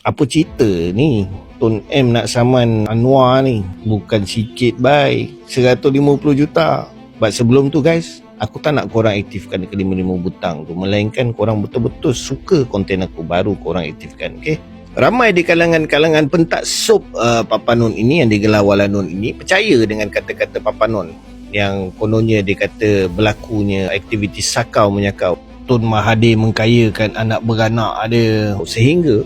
Apa cerita ni? Tun M nak saman Anwar ni. Bukan sikit baik, 150 juta. But sebelum tu guys, aku tak nak korang aktifkan ke-5-5 butang tu, melainkan korang betul-betul suka konten aku, baru korang aktifkan. Okay? Ramai di kalangan pentak sop Papa Non ini, yang digelar Wala Non ini, percaya dengan kata-kata Papa Non yang kononnya dia kata berlakunya aktiviti sakau menyakau. Tun Mahathir mengkayakan anak beranak ada, sehingga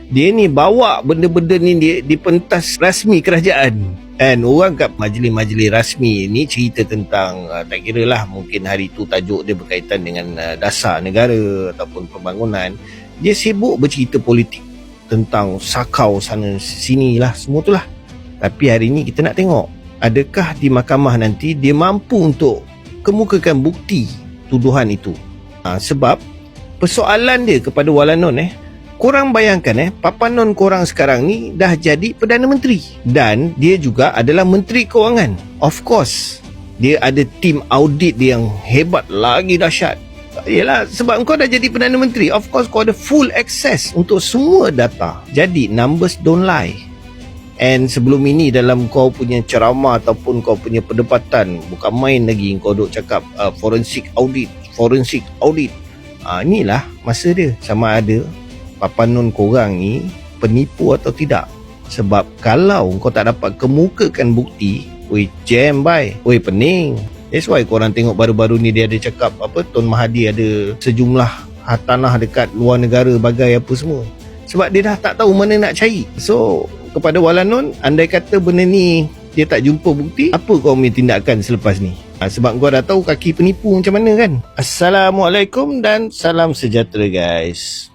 dia ni bawa benda-benda ni di pentas rasmi kerajaan. Dan orang kat majlis-majlis rasmi ni cerita tentang tak kira lah, mungkin hari tu tajuk dia berkaitan dengan dasar negara ataupun pembangunan. Dia sibuk bercerita politik tentang sakau sana sini lah, semua tu lah. Tapi hari ni kita nak tengok, adakah di mahkamah nanti dia mampu untuk kemukakan bukti tuduhan itu. Sebab persoalan dia kepada Wala Non, korang bayangkan Papa Non korang sekarang ni dah jadi Perdana Menteri, dan dia juga adalah Menteri Kewangan. Of course, dia ada tim audit dia yang hebat lagi dahsyat. Yelah, sebab kau dah jadi Perdana Menteri, of course kau ada full access untuk semua data. Jadi numbers don't lie. And sebelum ini dalam kau punya ceramah ataupun kau punya perdebatan, bukan main lagi kau duk cakap forensic audit. Inilah masa dia, sama ada Papa Non korang ni penipu atau tidak. Sebab kalau kau tak dapat kemukakan bukti, jam bye, pening. That's why korang tengok baru-baru ni dia ada cakap Tun Mahathir ada sejumlah tanah dekat luar negara bagai apa semua. Sebab dia dah tak tahu mana nak cari. So kepada Wala Non, andai kata benda ni dia tak jumpa bukti, apa kau punya tindakan selepas ni? Sebab kau dah tahu kaki penipu macam mana kan. Assalamualaikum dan salam sejahtera guys.